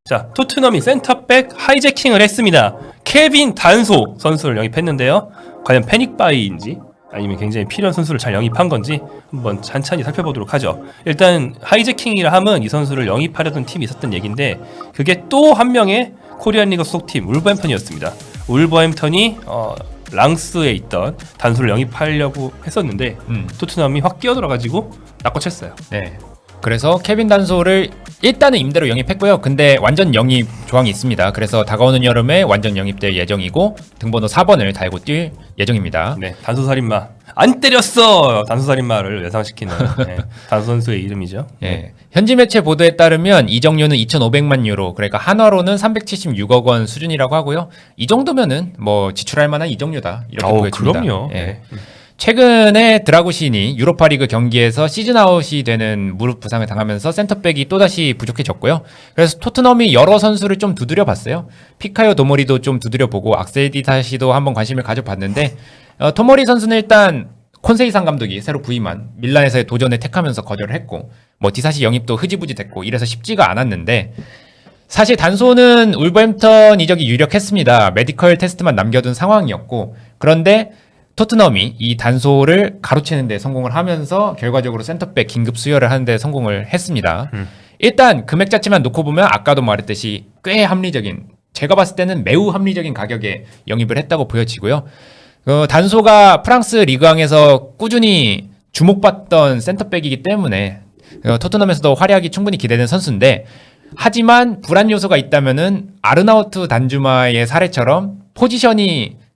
자, 토트넘이 센터백 하이제킹을 했습니다. 케빈 단소 선수를 영입했는데요. 과연 패닉바이인지 아니면 굉장히 필요한 선수를 잘 영입한 건지 한번 찬찬히 살펴보도록 하죠. 일단 하이제킹이라 함은 이 선수를 영입하려던 팀이 있었던 얘기인데 그게 또 한 명의 코리안 리그 소속팀 울버햄턴이었습니다. 울버햄턴이 랑스에 있던 단소를 영입하려고 했었는데 토트넘이 확 끼어들어가지고 낚아챘어요. 네. 그래서 케빈 단소를 일단은 임대로 영입했고요. 근데 완전 영입 조항이 있습니다. 그래서 다가오는 여름에 완전 영입될 예정이고 등번호 4번을 달고 뛸 예정입니다. 네, 단소살인마 안 때렸어. 단소살인마를 예상시키는 단소 선수의 이름이죠. 예. 현지 매체 보도에 따르면 이적료는 2,500만 유로, 그러니까 한화로는 376억 원 수준이라고 하고요. 이 정도면은 뭐 지출할 만한 이적료다 이렇게 보여집니다. 그럼요. 예. 네. 최근에 드라구신이 유로파리그 경기에서 시즌아웃이 되는 무릎 부상을 당하면서 센터백이 또다시 부족해졌고요. 그래서 토트넘이 여러 선수를 좀 두드려봤어요. 피카요 도모리도 좀 두드려보고 악셀 디타시도 한번 관심을 가져봤는데 토모리 선수는 일단 콘세이상 감독이 새로 부임한 밀란에서의 도전을 택하면서 거절을 했고 뭐 디사시 영입도 흐지부지 됐고 이래서 쉽지가 않았는데 사실 단소는 울버햄턴 이적이 유력했습니다. 메디컬 테스트만 남겨둔 상황이었고 그런데 토트넘이 이 단소를 가로채는 데 성공을 하면서 결과적으로 센터백 긴급 수혈을 하는 데 성공을 했습니다. 일단 금액 자체만 놓고 보면 아까도 말했듯이 꽤 합리적인, 제가 봤을 때는 매우 합리적인 가격에 영입을 했다고 보여지고요. 단소가 프랑스 리그왕에서 꾸준히 주목받던 센터백이기 때문에 토트넘에서도 활약이 충분히 기대되는 선수인데 하지만 불안 요소가 있다면은 아르나우트 단주마의 사례처럼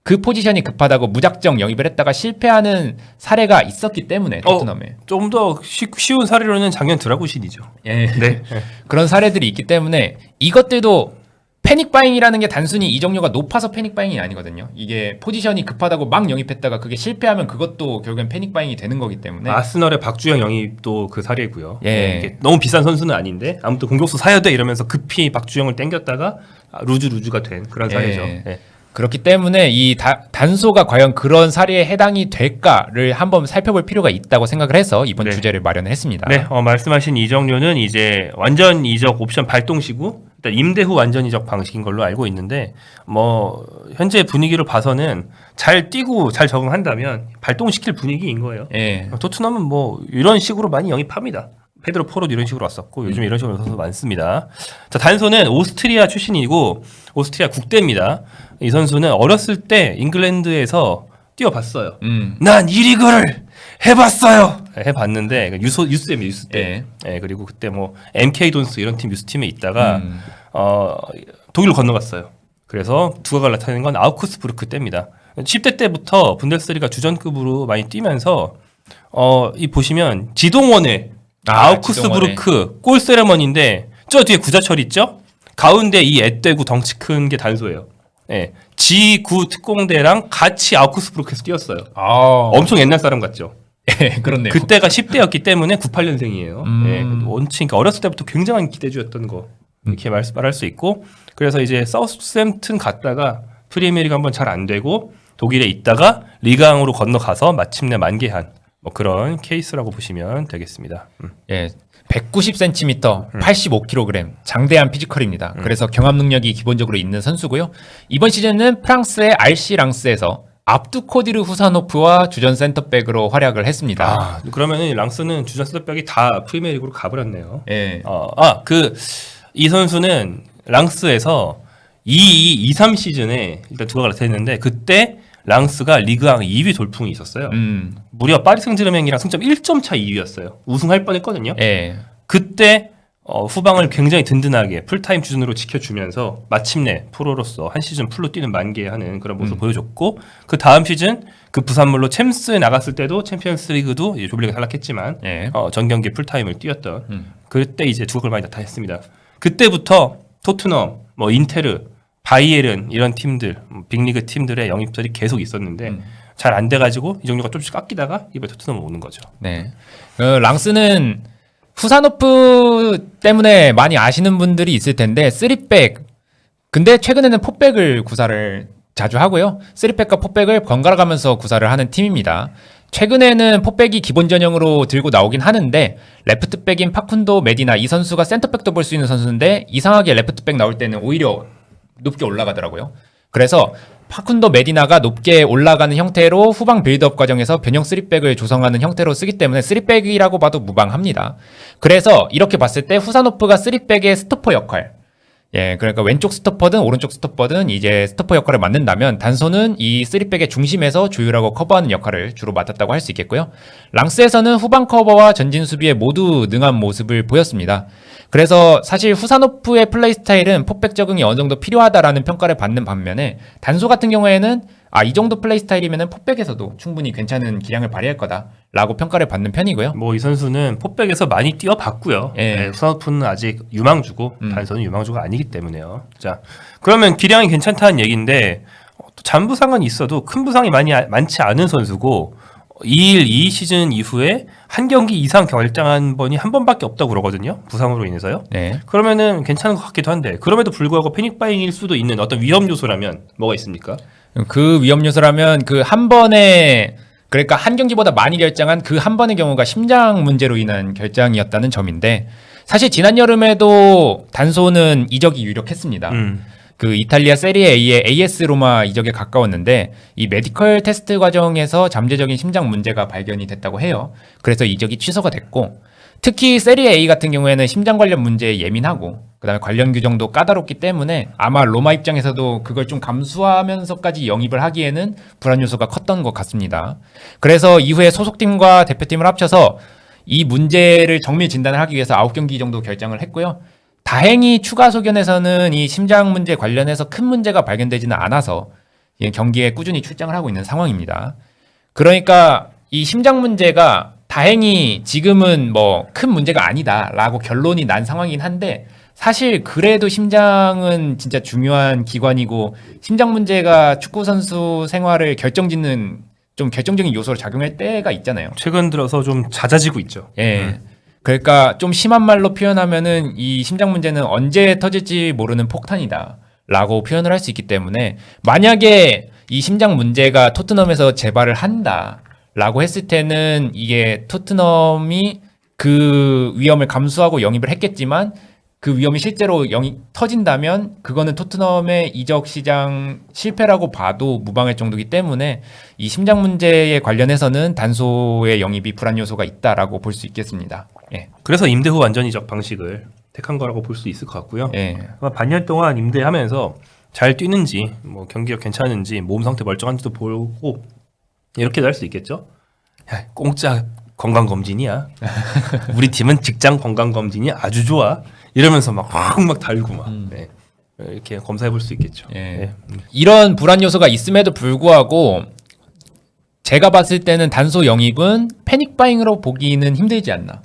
그 포지션이 급하다고 무작정 영입을 했다가 실패하는 사례가 있었기 때문에 토트넘에 좀 더 쉬운 사례로는 작년 드라구신이죠. 예. 네. 그런 사례들이 있기 때문에 이것들도 패닉바잉이라는 게 단순히 이적료가 높아서 패닉바잉이 아니거든요. 이게 포지션이 급하다고 막 영입했다가 그게 실패하면 그것도 결국엔 패닉바잉이 되는 거기 때문에 아스널의 박주영 영입도 그 사례고요. 예. 이게 너무 비싼 선수는 아닌데 아무튼 공격수 사야 돼 이러면서 급히 박주영을 땡겼다가 루즈가 된 그런 사례죠. 예. 네. 그렇기 때문에 이 단소가 과연 그런 사례에 해당이 될까를 한번 살펴볼 필요가 있다고 생각을 해서 이번 네. 주제를 마련했습니다. 네, 말씀하신 이적료는 이제 완전 이적 옵션 발동 시고 일단 임대 후 완전 이적 방식인 걸로 알고 있는데 뭐 현재 분위기를 봐서는 잘 뛰고 잘 적응한다면 발동시킬 분위기인 거예요. 예. 토트넘은 뭐 이런 식으로 많이 영입합니다. 페드로 포로도 이런 식으로 왔었고 요즘 이런 식으로 선수 많습니다. 자, 단소는 오스트리아 출신이고 오스트리아 국대입니다. 이 선수는 어렸을 때 잉글랜드에서 뛰어봤어요. 난 이 리그를 해봤어요. 해봤는데 유스입니다. 유스 때. 예, 그리고 그때 뭐 MK 돈스 이런 팀 유스 팀에 있다가 독일로 건너갔어요. 그래서 두각을 나타내는 건 아우크스부르크 때입니다. 10대 때부터 분데스리가 주전급으로 많이 뛰면서 이 보시면 지동원의 아우크스부르크 골 세레머니인데 저 뒤에 구자철 있죠? 가운데 이 애떼구 덩치 큰 게 단소예요. 예, G9 특공대랑 같이 아우크스부르크에서 뛰었어요. 엄청 옛날 사람 같죠? 예, 그렇네요. 그때가 10대였기 때문에 98년생이에요. 예, 원칙 그러니까 어렸을 때부터 굉장한 기대주였던 거 이렇게 말할 수 있고 그래서 이제 사우스햄튼 갔다가 프리미어리그 한번 잘 안 되고 독일에 있다가 리그왕으로 건너가서 마침내 만개한 뭐 그런 케이스라고 보시면 되겠습니다. 예, 190cm, 85kg, 장대한 피지컬입니다. 그래서 경합 능력이 기본적으로 있는 선수고요. 이번 시즌은 프랑스의 RC 랑스에서 압두 코디르 후사노프와 주전 센터백으로 활약을 했습니다. 그러면은 랑스는 주전 센터백이 다 프리미어리그로 가버렸네요. 예. 이 선수는 랑스에서 23 시즌에 일단 두각을 나타냈는데 그때 랑스가 리그왕 2위 돌풍이 있었어요. 무려 파리 생제르맹이랑 승점 1점 차 2위였어요. 우승할 뻔했거든요. 예. 그때 후방을 굉장히 든든하게 풀타임 수준으로 지켜주면서 마침내 프로로서 한 시즌 풀로 뛰는 만개하는 그런 모습을 보여줬고 그 다음 시즌 그 부산물로 챔스에 나갔을 때도 챔피언스리그도 조별리그 탈락했지만 예. 전 경기 풀타임을 뛰었던 그때 이제 두각을 많이 나타냈습니다. 그때부터 토트넘, 뭐 인테르, 바이에른 이런 팀들, 빅리그 팀들의 영입들이 계속 있었는데 잘 안 돼가지고 이적료가 조금씩 깎이다가 이번에 토트넘을 오는 거죠. 네. 랑스는 후사노프 때문에 많이 아시는 분들이 있을 텐데 3백, 근데 최근에는 4백을 구사를 자주 하고요. 3백과 4백을 번갈아 가면서 구사를 하는 팀입니다. 최근에는 포백이 기본 전형으로 들고 나오긴 하는데 레프트백인 파쿤도 메디나 이 선수가 센터백도 볼 수 있는 선수인데 이상하게 레프트백 나올 때는 오히려 높게 올라가더라고요. 그래서 파쿤도 메디나가 높게 올라가는 형태로 후방 빌드업 과정에서 변형 3백을 조성하는 형태로 쓰기 때문에 3백이라고 봐도 무방합니다. 그래서 이렇게 봤을 때 후사노프가 3백의 스토퍼 역할, 예, 그러니까 왼쪽 스토퍼든 오른쪽 스토퍼든 이제 스토퍼 역할을 맡는다면 단소는 이 3백의 중심에서 조율하고 커버하는 역할을 주로 맡았다고 할 수 있겠고요. 랑스에서는 후방 커버와 전진 수비에 모두 능한 모습을 보였습니다. 그래서 사실 후사노프의 플레이 스타일은 포백 적응이 어느 정도 필요하다라는 평가를 받는 반면에 단소 같은 경우에는 이 정도 플레이 스타일이면은 포백에서도 충분히 괜찮은 기량을 발휘할 거다라고 평가를 받는 편이고요. 뭐 이 선수는 포백에서 많이 뛰어봤고요. 예. 네, 수산호프는 아직 유망주고 단소는 유망주가 아니기 때문에요. 자, 그러면 기량이 괜찮다는 얘기인데 또 잔부상은 있어도 큰 부상이 많지 않은 선수고 2일 2 시즌 이후에 한 경기 이상 결장한 번이 한 번밖에 없다고 그러거든요. 부상으로 인해서요. 네. 그러면은 괜찮은 것 같기도 한데 그럼에도 불구하고 패닉바잉일 수도 있는 어떤 위험 요소라면 뭐가 있습니까? 그 위험 요소라면 그 한 번에 그러니까 한 경기보다 많이 결장한 그 한 번의 경우가 심장 문제로 인한 결장이었다는 점인데 사실 지난 여름에도 단소는 이적이 유력했습니다. 그 이탈리아 세리에 A의 AS 로마 이적에 가까웠는데 이 메디컬 테스트 과정에서 잠재적인 심장 문제가 발견이 됐다고 해요. 그래서 이적이 취소가 됐고 특히 세리에 A 같은 경우에는 심장 관련 문제에 예민하고 그다음에 관련 규정도 까다롭기 때문에 아마 로마 입장에서도 그걸 좀 감수하면서까지 영입을 하기에는 불안 요소가 컸던 것 같습니다. 그래서 이후에 소속팀과 대표팀을 합쳐서 이 문제를 정밀 진단을 하기 위해서 9경기 정도 결정을 했고요. 다행히 추가 소견에서는 이 심장 문제 관련해서 큰 문제가 발견되지는 않아서 경기에 꾸준히 출장을 하고 있는 상황입니다. 그러니까 이 심장 문제가 다행히 지금은 뭐 큰 문제가 아니다라고 결론이 난 상황이긴 한데 사실 그래도 심장은 진짜 중요한 기관이고 심장 문제가 축구 선수 생활을 결정짓는 좀 결정적인 요소로 작용할 때가 있잖아요. 최근 들어서 좀 잦아지고 있죠. 예. 그러니까 좀 심한 말로 표현하면은 이 심장 문제는 언제 터질지 모르는 폭탄이다라고 표현을 할 수 있기 때문에 만약에 이 심장 문제가 토트넘에서 재발을 한다라고 했을 때는 이게 토트넘이 그 위험을 감수하고 영입을 했겠지만 그 위험이 실제로 터진다면 그거는 토트넘의 이적 시장 실패라고 봐도 무방할 정도이기 때문에 이 심장 문제에 관련해서는 단소의 영입이 불안 요소가 있다라고 볼 수 있겠습니다. 예. 그래서 임대 후 완전 이적 방식을 택한 거라고 볼 수 있을 것 같고요. 예. 아마 반년 동안 임대하면서 잘 뛰는지, 뭐 경기력 괜찮은지, 몸 상태 멀쩡한지도 보고 이렇게도 할 수 있겠죠. 야, 공짜 건강 검진이야. 우리 팀은 직장 건강 검진이 아주 좋아. 이러면서 막 달고 막 네. 이렇게 검사해 볼 수 있겠죠. 예. 네. 이런 불안 요소가 있음에도 불구하고 제가 봤을 때는 단소 영입은 패닉바잉으로 보기는 힘들지 않나.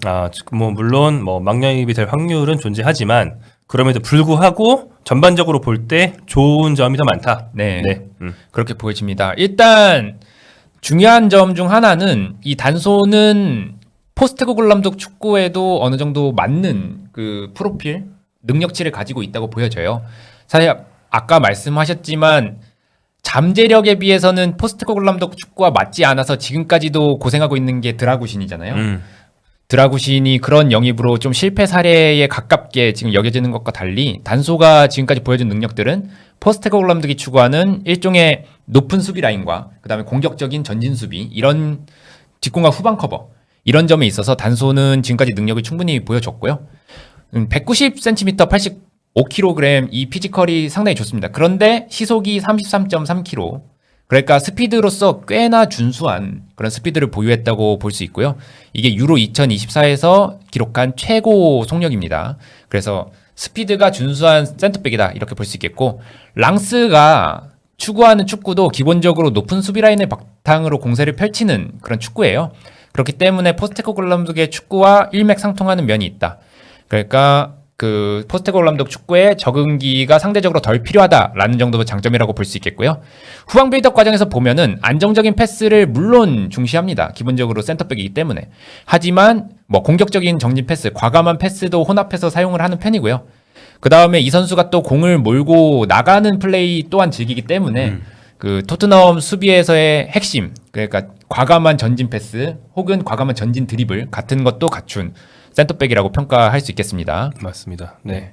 뭐 물론 뭐 망령입이 될 확률은 존재하지만 그럼에도 불구하고 전반적으로 볼 때 좋은 점이 더 많다. 네. 네. 그렇게 보여집니다. 일단 중요한 점 중 하나는 이 단소는 포스트코글 감독 축구에도 어느 정도 맞는 그 프로필, 능력치를 가지고 있다고 보여져요. 사실 아까 말씀하셨지만 잠재력에 비해서는 포스트코글 감독 축구와 맞지 않아서 지금까지도 고생하고 있는 게 드라구신이잖아요. 드라구신이 그런 영입으로 좀 실패 사례에 가깝게 지금 여겨지는 것과 달리 단소가 지금까지 보여준 능력들은 포스트코글 감독이 추구하는 일종의 높은 수비 라인과 그다음에 공격적인 전진 수비 이런 뒷공간 후방 커버 이런 점에 있어서 단소는 지금까지 능력을 충분히 보여줬고요. 190cm, 85kg 이 피지컬이 상당히 좋습니다. 그런데 시속이 33.3km. 그러니까 스피드로서 꽤나 준수한 그런 스피드를 보유했다고 볼 수 있고요. 이게 유로 2024에서 기록한 최고 속력입니다. 그래서 스피드가 준수한 센터백이다 이렇게 볼 수 있겠고 랑스가 추구하는 축구도 기본적으로 높은 수비 라인을 바탕으로 공세를 펼치는 그런 축구예요. 그렇기 때문에 포스테코글루 감독의 축구와 일맥상통하는 면이 있다. 그러니까 그 포스테코글루 감독 축구의 적응기가 상대적으로 덜 필요하다라는 정도의 장점이라고 볼 수 있겠고요. 후방 빌드업 과정에서 보면은 안정적인 패스를 물론 중시합니다. 기본적으로 센터백이기 때문에. 하지만 뭐 공격적인 정진 패스, 과감한 패스도 혼합해서 사용을 하는 편이고요. 그 다음에 이 선수가 또 공을 몰고 나가는 플레이 또한 즐기기 때문에 그 토트넘 수비에서의 핵심, 그러니까 과감한 전진 패스 혹은 과감한 전진 드리블 같은 것도 갖춘 센터백이라고 평가할 수 있겠습니다. 맞습니다. 네.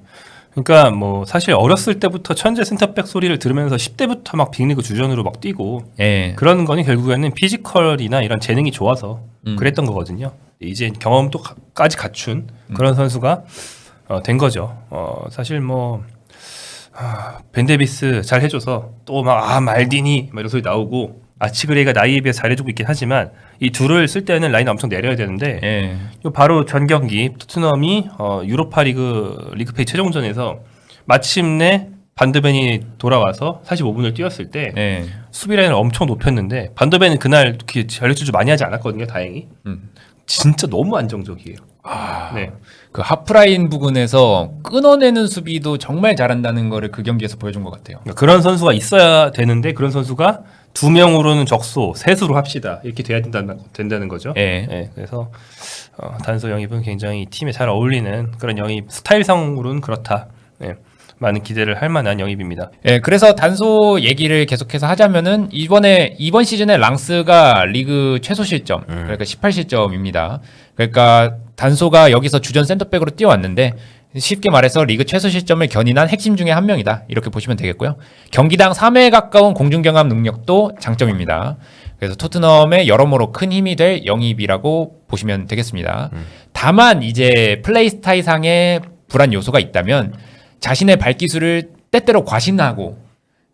그러니까 뭐 사실 어렸을 때부터 천재 센터백 소리를 들으면서 10대부터 막 빅리그 주전으로 막 뛰고 예. 그런 거는 결국에는 피지컬이나 이런 재능이 좋아서 그랬던 거거든요. 이제 경험도까지 갖춘 그런 선수가 된 거죠. 사실 뭐 벤 데비스 잘 해줘서 또 막 말디니 막 이런 소리 나오고 아치그레이가 나이에 비해 잘해주고 있긴 하지만 이 둘을 쓸 때는 라인 엄청 내려야 되는데 예. 요 바로 전 경기 토트넘이 유로파 리그페이 최종전에서 마침내 반드벤이 돌아와서 45분을 뛰었을 때 예. 수비 라인을 엄청 높였는데 반드벤은 그날 전력질주 많이 하지 않았거든요. 다행히. 진짜 너무 안정적이에요. 네. 그 하프라인 부근에서 끊어내는 수비도 정말 잘한다는 거를 그 경기에서 보여준 것 같아요. 그러니까 그런 선수가 있어야 되는데 그런 선수가 2명으로는 적소, 셋으로 합시다 이렇게 돼야 된다는 거죠. 예. 네, 그래서 단소 영입은 굉장히 팀에 잘 어울리는 그런 영입 스타일상으로는 그렇다. 네, 많은 기대를 할 만한 영입입니다. 예, 그래서 단소 얘기를 계속해서 하자면은 이번 시즌에 랑스가 리그 최소 실점, 그러니까 18실점입니다. 그러니까 단소가 여기서 주전 센터백으로 뛰어왔는데 쉽게 말해서 리그 최소 실점을 견인한 핵심 중에 한 명이다. 이렇게 보시면 되겠고요. 경기당 3회에 가까운 공중경합 능력도 장점입니다. 그래서 토트넘의 여러모로 큰 힘이 될 영입이라고 보시면 되겠습니다. 다만 이제 플레이 스타일상의 불안 요소가 있다면 자신의 발기술을 때때로 과신하고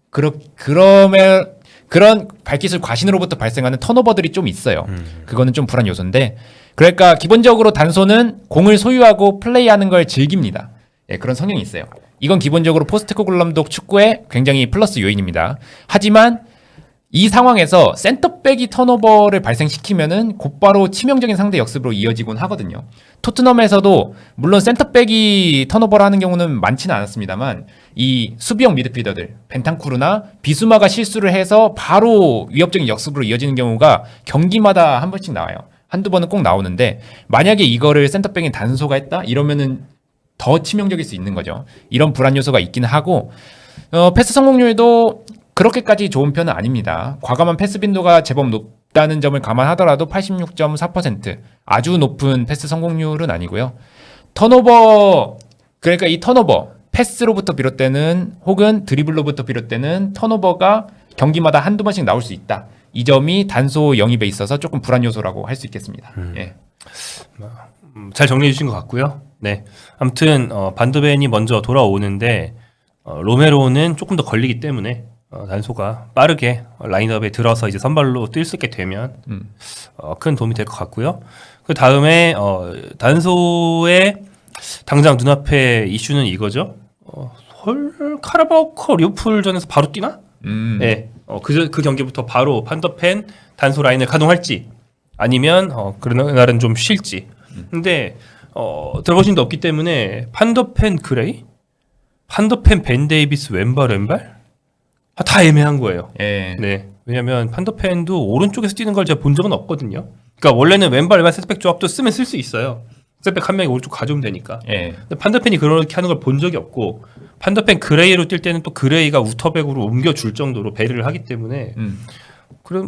그러면 그런 발기술 과신으로부터 발생하는 턴오버들이 좀 있어요. 그거는 좀 불안 요소인데 그러니까 기본적으로 단소는 공을 소유하고 플레이하는 걸 즐깁니다. 예, 그런 성향이 있어요. 이건 기본적으로 포스트코글루 감독 축구의 굉장히 플러스 요인입니다. 하지만 이 상황에서 센터백이 턴오버를 발생시키면은 곧바로 치명적인 상대 역습으로 이어지곤 하거든요. 토트넘에서도 물론 센터백이 턴오버를 하는 경우는 많지는 않았습니다만 이 수비형 미드필더들 벤탄쿠르나 비수마가 실수를 해서 바로 위협적인 역습으로 이어지는 경우가 경기마다 한 번씩 나와요. 한두 번은 꼭 나오는데 만약에 이거를 센터백이 단소가 했다? 이러면은 더 치명적일 수 있는 거죠. 이런 불안 요소가 있긴 하고 패스 성공률도 그렇게까지 좋은 편은 아닙니다. 과감한 패스 빈도가 제법 높다는 점을 감안하더라도 86.4% 아주 높은 패스 성공률은 아니고요. 턴오버 그러니까 이 턴오버 패스로부터 비롯되는 혹은 드리블로부터 비롯되는 턴오버가 경기마다 한두 번씩 나올 수 있다. 이 점이 단소 영입에 있어서 조금 불안 요소라고 할 수 있겠습니다. 예. 잘 정리해 주신 것 같고요. 네. 아무튼 반드벤이 먼저 돌아오는데 로메로는 조금 더 걸리기 때문에 단소가 빠르게 라인업에 들어서 이제 선발로 뛸 수 있게 되면 큰 도움이 될 것 같고요. 그 다음에 단소의 당장 눈앞에 이슈는 이거죠. 카라바오컵 리오풀전에서 바로 뛰나? 네. 그 경기부터 바로 판더펜 단소 라인을 가동할지 아니면 그날은 좀 쉴지. 근데 들어보신 데 없기 때문에 판더펜 그레이, 판더펜 벤 데이비스 왼발 다 애매한 거예요. 예. 네. 왜냐면 판더펜도 오른쪽에서 뛰는 걸 제가 본 적은 없거든요. 그러니까 원래는 왼발 센터백 조합도 쓰면 쓸 수 있어요. 센터백 한 명이 오른쪽 가져오면 되니까. 예. 근데 판더펜이 그렇게 하는 걸 본 적이 없고 판더펜 그레이로 뛸 때는 또 그레이가 우터백으로 옮겨줄 정도로 배려를 하기 때문에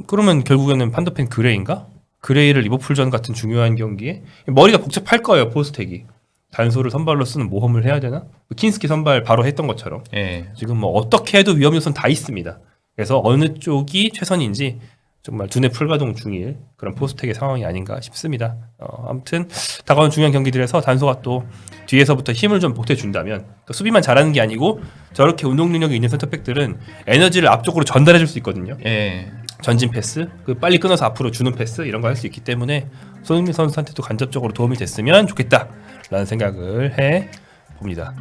그러면 결국에는 판더펜 그레이인가? 그레이를 리버풀전 같은 중요한 경기에 머리가 복잡할 거예요. 포스텍이. 단소를 선발로 쓰는 모험을 해야 되나? 킨스키 선발 바로 했던 것처럼 예. 지금 뭐 어떻게 해도 위험 요소는 다 있습니다. 그래서 어느 쪽이 최선인지 정말 두뇌 풀가동 중일 그런 포스텍의 상황이 아닌가 싶습니다. 아무튼 다가오는 중요한 경기들에서 단소가 또 뒤에서부터 힘을 좀 보태준다면 그러니까 수비만 잘하는 게 아니고 저렇게 운동 능력이 있는 센터백들은 에너지를 앞쪽으로 전달해줄 수 있거든요. 예. 전진 패스, 빨리 끊어서 앞으로 주는 패스 이런 거 할 수 있기 때문에 손흥민 선수한테도 간접적으로 도움이 됐으면 좋겠다라는 생각을 해 봅니다.